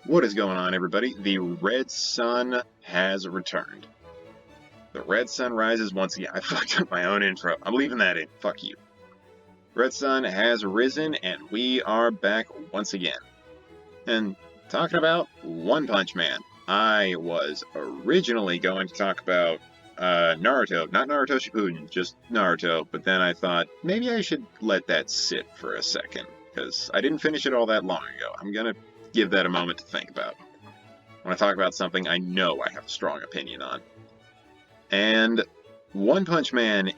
What is going on, everybody? The Red Sun has returned. The Red Sun rises once again. I fucked up my own intro. I'm leaving that in. Fuck you. Red Sun has risen, and we are back once again. And talking about One Punch Man. I was originally going to talk about Naruto. Not Naruto Shippuden, just Naruto. But then I thought, maybe I should let that sit for a second. Because I didn't finish it all that long ago. I'm gonna give that a moment to think about. When I talk about something I know I have a strong opinion on. And One Punch Man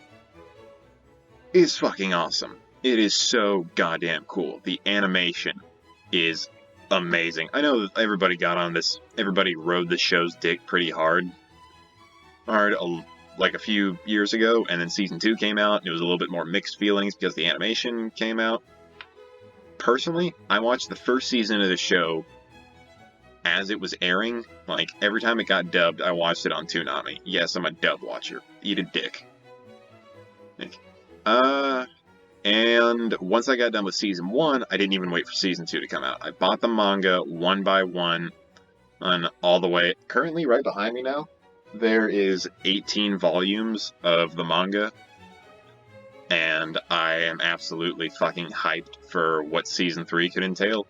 is fucking awesome. It is so goddamn cool. The animation is amazing. I know that everybody got on this, everybody rode the show's dick pretty hard. Like a few years ago, and then Season 2 came out, and it was a little bit more mixed feelings because the animation came out. Personally, I watched the first season of the show as it was airing. Like, every time it got dubbed, I watched it on Toonami. Yes, I'm a dub watcher. Eat a dick. And once I got done with Season 1, I didn't even wait for Season 2 to come out. I bought the manga one by one, and all the way. Currently, right behind me now, there is 18 volumes of the manga, and I am absolutely fucking hyped for what Season 3 could entail.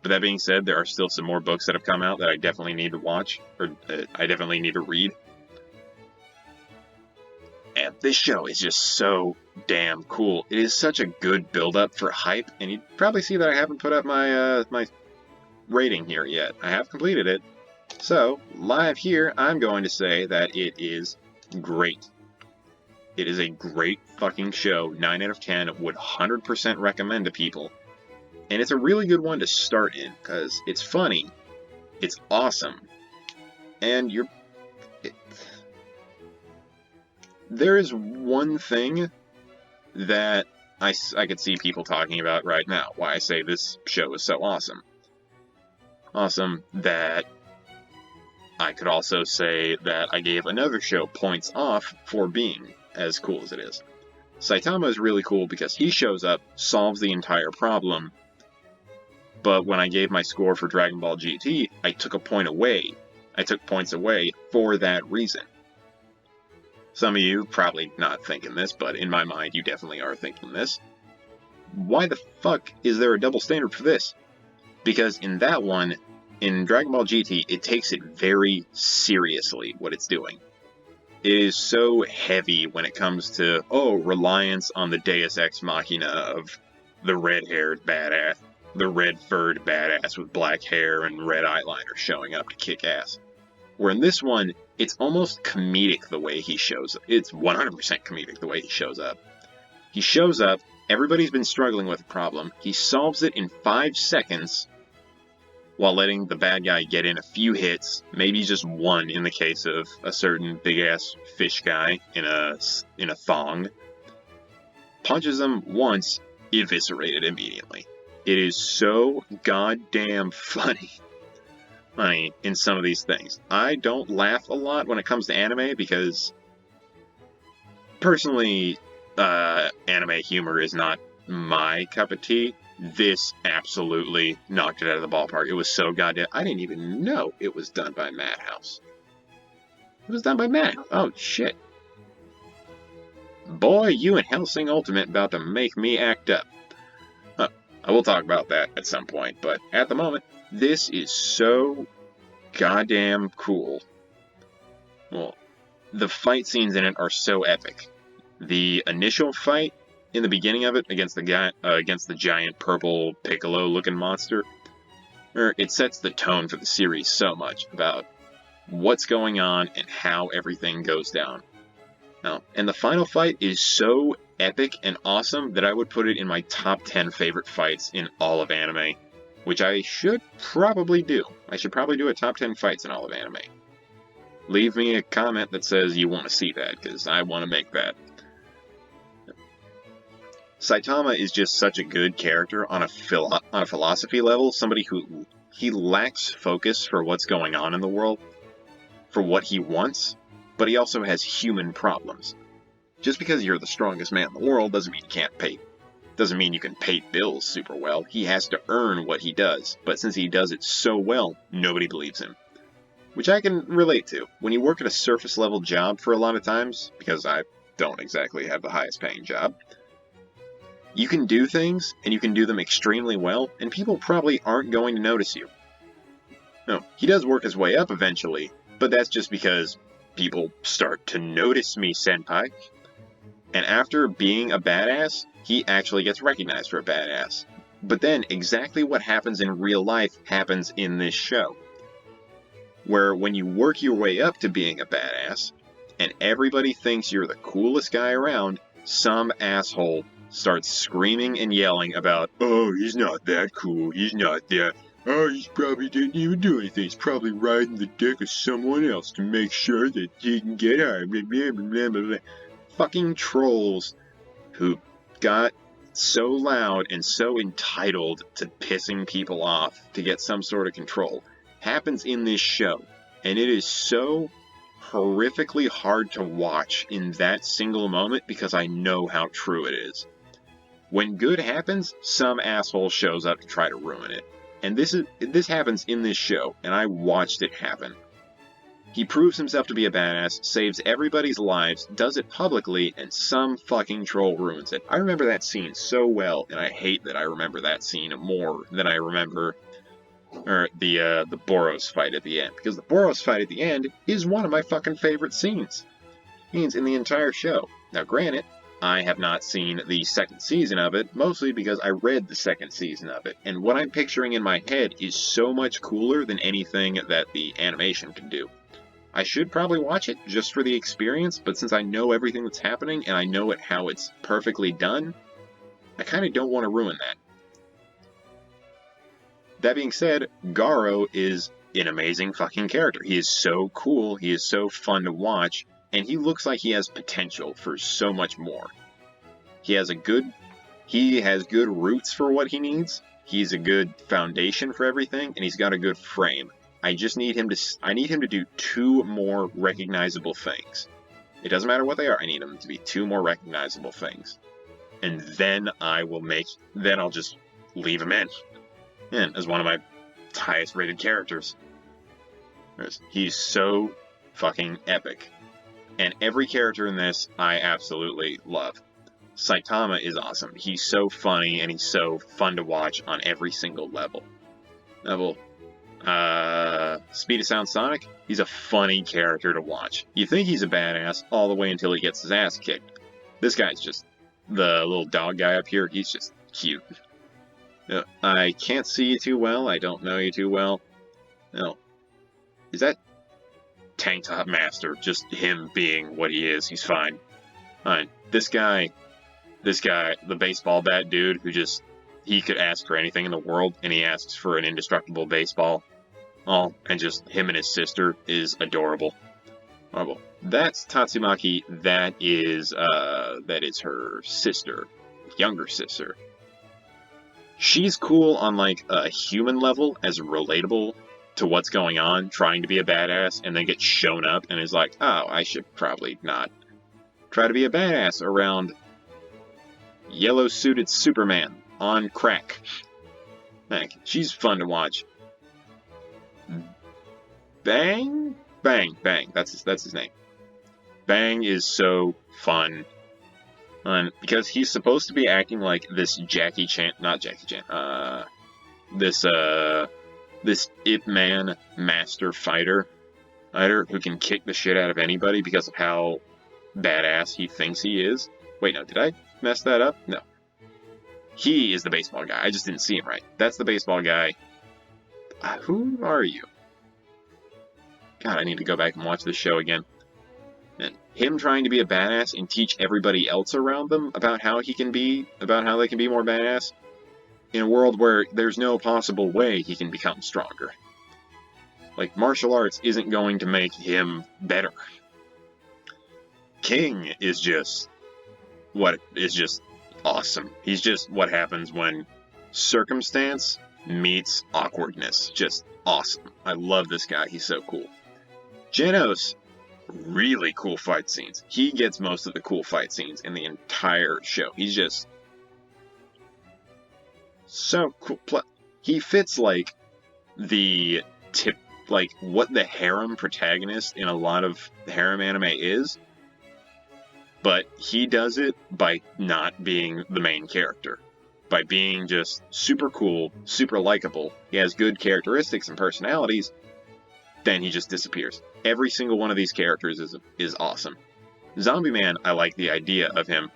But that being said, there are still some more books that have come out that I definitely need to watch, or I definitely need to read. And this show is just so damn cool. It is such a good build-up for hype, and you'd probably see that I haven't put up my my rating here yet. I have completed it. So, live here, I'm going to say that it is great. It is a great fucking show. 9 out of 10 would 100% recommend to people. And it's a really good one to start in, because it's funny, it's awesome, and there is one thing that I could see people talking about right now, why I say this show is so awesome. Awesome that I could also say that I gave another show points off for being as cool as it is. Saitama is really cool because he shows up, solves the entire problem, but when I gave my score for Dragon Ball GT, I took a point away. I took points away for that reason. Some of you probably not thinking this, but in my mind, you definitely are thinking this. Why the fuck is there a double standard for this? Because in that one, in Dragon Ball GT, it takes it very seriously, what it's doing. It is so heavy when it comes to, reliance on the Deus Ex Machina of the red-haired badass. The red-furred badass with black hair and red eyeliner showing up to kick ass. Where in this one, it's almost comedic the way he shows up. It's 100% comedic the way he shows up. He shows up, everybody's been struggling with a problem, he solves it in 5 seconds, while letting the bad guy get in a few hits, maybe just one in the case of a certain big-ass fish guy in a thong. Punches him once, eviscerated immediately. It is so goddamn funny. In some of these things. I don't laugh a lot when it comes to anime because, personally, anime humor is not my cup of tea. This absolutely knocked it out of the ballpark. It was so goddamn... I didn't even know it was done by Madhouse. It was done by Madhouse. Oh, shit. Boy, you and Hellsing Ultimate about to make me act up. I will talk about that at some point, but at the moment, this is so goddamn cool. Well, the fight scenes in it are so epic. The initial fight in the beginning of it against the giant purple Piccolo-looking monster, it sets the tone for the series so much about what's going on and how everything goes down. Now, and the final fight is so epic and awesome that I would put it in my top 10 favorite fights in all of anime, which I should probably do. I should probably do a top 10 fights in all of anime. Leave me a comment that says you want to see that, because I want to make that. Saitama is just such a good character on a philosophy level, somebody who he lacks focus for what's going on in the world, for what he wants, but he also has human problems. Just because you're the strongest man in the world doesn't mean you can't Doesn't mean you can pay bills super well. He has to earn what he does, but since he does it so well, nobody believes him. Which I can relate to. When you work at a surface level job for a lot of times, because I don't exactly have the highest paying job, you can do things, and you can do them extremely well, and people probably aren't going to notice you. No, he does work his way up eventually, but that's just because people start to notice me, senpai. And after being a badass, he actually gets recognized for a badass. But then, exactly what happens in real life happens in this show. Where when you work your way up to being a badass, and everybody thinks you're the coolest guy around, some asshole starts screaming and yelling about, oh, he's not that cool, he's not that, oh, he probably didn't even do anything, he's probably riding the dick of someone else to make sure that he can get high, blah, blah, blah, blah, blah. Fucking trolls who got so loud and so entitled to pissing people off to get some sort of control happens in this show, and it is so horrifically hard to watch in that single moment because I know how true it is. When good happens, some asshole shows up to try to ruin it. And this happens in this show, and I watched it happen. He proves himself to be a badass, saves everybody's lives, does it publicly, and some fucking troll ruins it. I remember that scene so well, and I hate that I remember that scene more than I remember the Boros fight at the end, because the Boros fight at the end is one of my fucking favorite scenes in the entire show. Now, granted, I have not seen the second season of it, mostly because I read the second season of it, and what I'm picturing in my head is so much cooler than anything that the animation can do. I should probably watch it just for the experience, but since I know everything that's happening and I know how it's perfectly done, I kind of don't want to ruin that. That being said, Garo is an amazing fucking character. He is so cool, he is so fun to watch, and he looks like he has potential for so much more. He has good roots for what he needs, he's a good foundation for everything, and he's got a good frame. I need him to do 2 more recognizable things. It doesn't matter what they are, I need him to be 2 more recognizable things. And then I'll just leave him in as one of my highest rated characters. He's so fucking epic. And every character in this, I absolutely love. Saitama is awesome. He's so funny, and he's so fun to watch on every single level. Speed of Sound Sonic, he's a funny character to watch. You think he's a badass all the way until he gets his ass kicked. This guy's just, the little dog guy up here, he's just cute. I can't see you too well, I don't know you too well. No. Is that Tank Top Master, just him being what he is? He's fine. Fine. This guy, the baseball bat dude who just, he could ask for anything in the world, and he asks for an indestructible baseball. Oh, and just him and his sister is adorable. Horrible. That's Tatsumaki. That is her sister, younger sister. She's cool on like a human level, as relatable to what's going on, trying to be a badass, and then gets shown up and is like, oh, I should probably not try to be a badass around yellow-suited Superman on crack. Heck, she's fun to watch. Bang? Bang, Bang. That's his name. Bang is so fun. Because he's supposed to be acting like this this Ip Man master fighter who can kick the shit out of anybody because of how badass he thinks he is. Wait, no, did I mess that up? No. He is the baseball guy. I just didn't see him right. That's the baseball guy. Who are you? God, I need to go back and watch this show again. And him trying to be a badass and teach everybody else around them about how they can be more badass in a world where there's no possible way he can become stronger. Like, martial arts isn't going to make him better. King is just awesome. He's just what happens when circumstance meets awkwardness. Just awesome. I love this guy. He's so cool. Genos, really cool fight scenes. He gets most of the cool fight scenes in the entire show. He's just So cool. He fits like the tip, like what the harem protagonist in a lot of harem anime is, but he does it by not being the main character. By being just super cool, super likable. He has good characteristics and personalities, then he just disappears. Every single one of these characters is awesome. Zombie Man, I like the idea of him.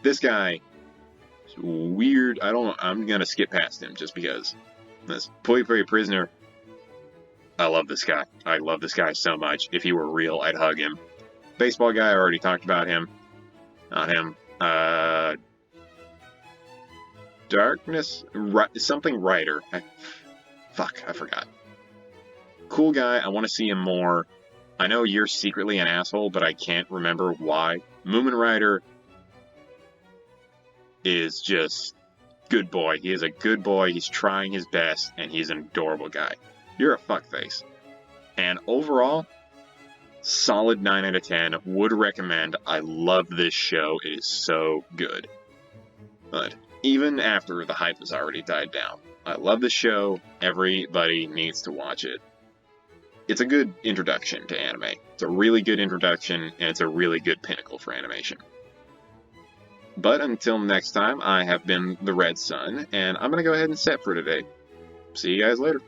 This guy is weird. I don't know. I'm gonna skip past him just because. This Poi Poi Prisoner, I love this guy. I love this guy so much. If he were real, I'd hug him. Baseball guy, I already talked about him. Not him. Darkness, something writer. Fuck, I forgot. Cool guy, I want to see him more. I know you're secretly an asshole, but I can't remember why. Moomin Rider is just good boy. He is a good boy. He's trying his best, and he's an adorable guy. You're a fuckface. And overall, solid 9 out of 10. Would recommend. I love this show. It is so good. But even after the hype has already died down, I love this show. Everybody needs to watch it. It's a good introduction to anime. It's a really good introduction, and it's a really good pinnacle for animation. But until next time, I have been the Red Sun, and I'm going to go ahead and set for today. See you guys later.